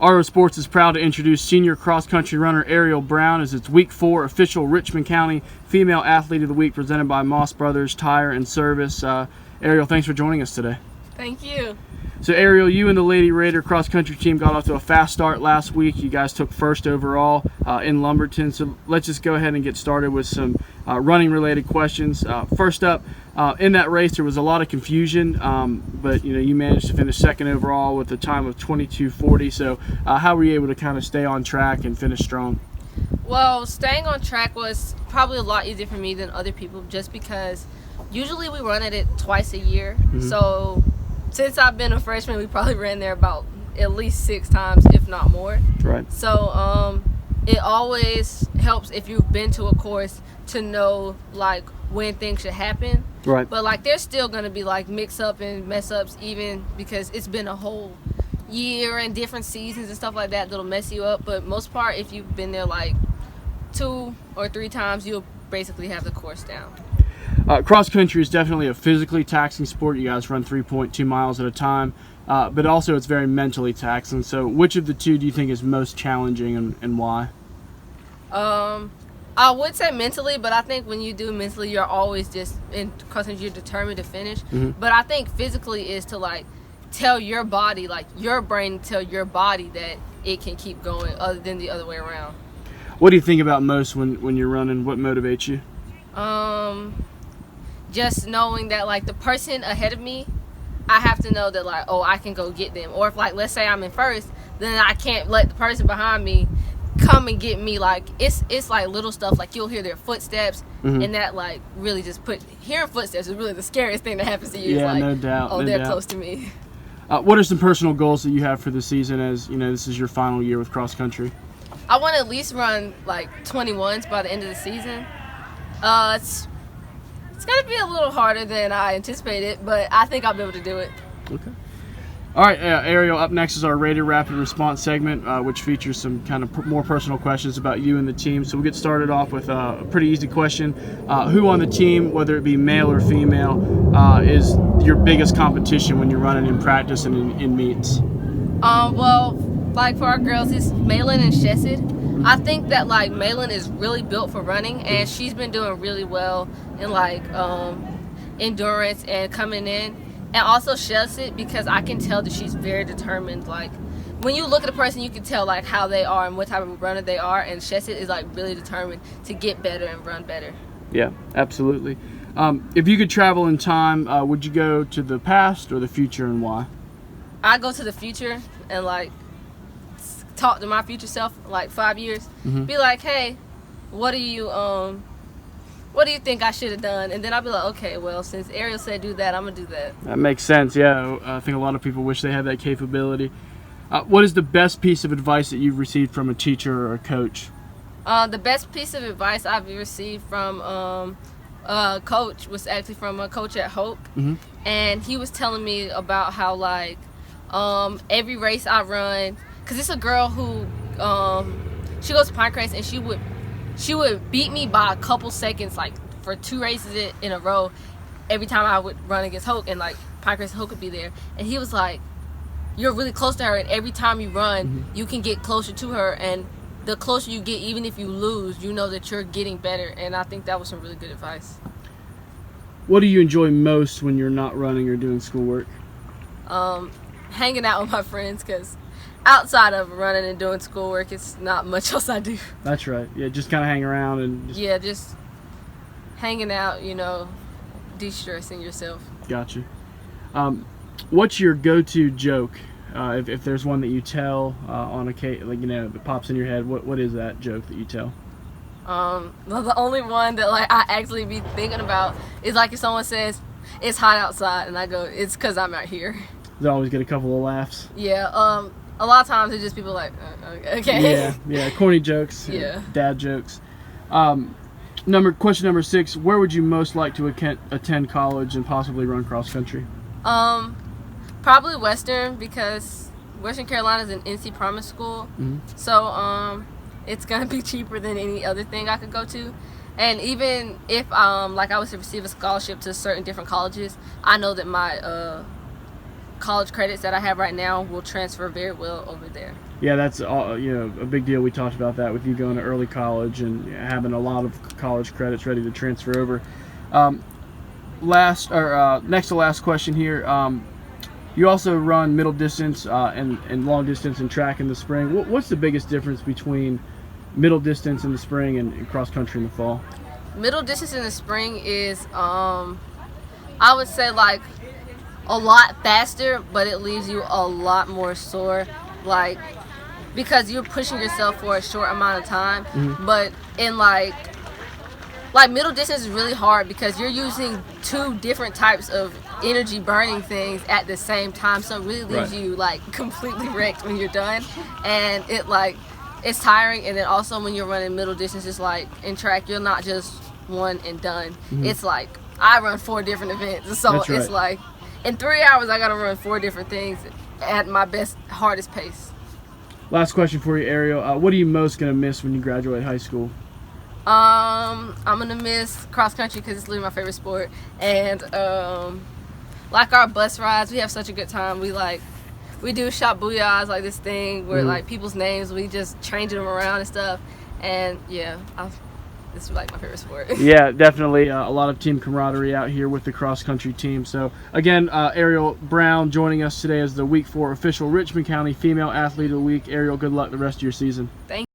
Airel Sports is proud to introduce senior cross-country runner Airel Brown as its Week 4 official Richmond County Female Athlete of the Week presented by Moss Brothers Tire and Service. Airel, thanks for joining us today. Thank you. So Airel, you and the Lady Raider cross-country team got off to a fast start last week. You guys took first overall in Lumberton. So let's just go ahead and get started with some running-related questions. First up, in that race there was a lot of confusion, but you managed to finish second overall with a time of 22:40. So how were you able to kind of stay on track and finish strong? Well, staying on track was probably a lot easier for me than other people, just because usually we run at it twice a year. So since I've been a freshman, we probably ran there about at least 6 times, if not more. Right. So it always helps if you've been to a course to know like when things should happen. Right. But like there's still gonna be like mix-up and mess-ups, even because it's been a whole year and different seasons and stuff like that'll mess you up. But most part, if you've been there like 2 or 3 times, you'll basically have the course down. Cross country is definitely a physically taxing sport. You guys run 3.2 miles at a time, but also it's very mentally taxing. So which of the two do you think is most challenging and why? I would say mentally, but I think when you do mentally, you're always just in cross country, you're determined to finish. But I think physically is to like tell your body, like your brain tell your body that it can keep going other than the other way around. What do you think about most when you're running? What motivates you? Just knowing that like the person ahead of me, I have to know that like, oh, I can go get them. Or if like, let's say I'm in first, then I can't let the person behind me come and get me. Like it's like little stuff, like you'll hear their footsteps, and that like really just hearing footsteps is really the scariest thing that happens to you. Yeah, like, no doubt. Oh, no they're doubt. close to me. What are some personal goals that you have for the season, as this is your final year with cross country? I want to at least run like 21s by the end of the season. It's going to be a little harder than I anticipated, but I think I'll be able to do it. Okay. All right, Airel, up next is our Raider Rapid Response segment, which features some kind of more personal questions about you and the team. So we'll get started off with a pretty easy question. Who on the team, whether it be male or female, is your biggest competition when you're running in practice and in meets? Well, like for our girls, it's Malin and Chesed. I think that like Malin is really built for running, and she's been doing really well in like endurance and coming in. And also Chesed, because I can tell that she's very determined. Like when you look at a person, you can tell like how they are and what type of runner they are. And Chesed is like really determined to get better and run better. Yeah, absolutely. If you could travel in time, would you go to the past or the future, and why? I go to the future and like talk to my future self, like 5 years, be like, hey, what do you think I should have done? And then I'll be like, okay, well, since Airel said do that, I'm gonna do that. That makes sense. Yeah, I think a lot of people wish they had that capability. What is the best piece of advice that you've received from a teacher or a coach? The best piece of advice I've received from a coach was actually from a coach at Hope, and he was telling me about how like every race I run, because it's a girl who she goes to Pinecrest, and she would beat me by a couple seconds like for 2 races in a row every time I would run against Hope, and like Pinecrest and Hope would be there, and he was like, you're really close to her, and every time you run you can get closer to her, and the closer you get, even if you lose, you know that you're getting better. And I think that was some really good advice. What do you enjoy most when you're not running or doing schoolwork? Hanging out with my friends, because outside of running and doing schoolwork, it's not much else I do. That's right. Yeah, just kind of hang around and just hanging out, de-stressing yourself. Gotcha. What's your go-to joke? If there's one that you tell on a case, like that pops in your head, what is that joke that you tell? Well, the only one that like I actually be thinking about is like if someone says it's hot outside, and I go, it's because I'm out here. You always get a couple of laughs. Yeah. A lot of times it's just people like, okay. Yeah, corny jokes. Yeah. Dad jokes. Question number 6: where would you most like to attend college and possibly run cross country? Probably Western, because Western Carolina is an NC Promise school, so it's gonna be cheaper than any other thing I could go to. And even if like I was to receive a scholarship to certain different colleges, I know that my college credits that I have right now will transfer very well over there. Yeah, that's all, a big deal. We talked about that with you going to early college and having a lot of college credits ready to transfer over. Next to last question here. You also run middle distance and long distance and track in the spring. What's the biggest difference between middle distance in the spring and cross country in the fall? Middle distance in the spring is, I would say, like a lot faster, but it leaves you a lot more sore, like because you're pushing yourself for a short amount of time. But in like middle distance is really hard because you're using two different types of energy burning things at the same time, so it really leaves you like completely wrecked when you're done, and it's tiring. And then also when you're running middle distance, it's like in track you're not just one and done. It's like I run 4 different events, so it's like in 3 hours I gotta run 4 different things at my best, hardest pace. Last question for you, Airel. What are you most gonna miss when you graduate high school? I'm gonna miss cross country because it's literally my favorite sport, and like our bus rides, we have such a good time. We do shop booyahs, like this thing where like people's names, we just changing them around and stuff, and yeah, this is like my favorite sport. Yeah, definitely a lot of team camaraderie out here with the cross country team. So again, Airel Brown joining us today as the Week 4 official Richmond County Female Athlete of the Week. Airel, good luck the rest of your season. Thank you.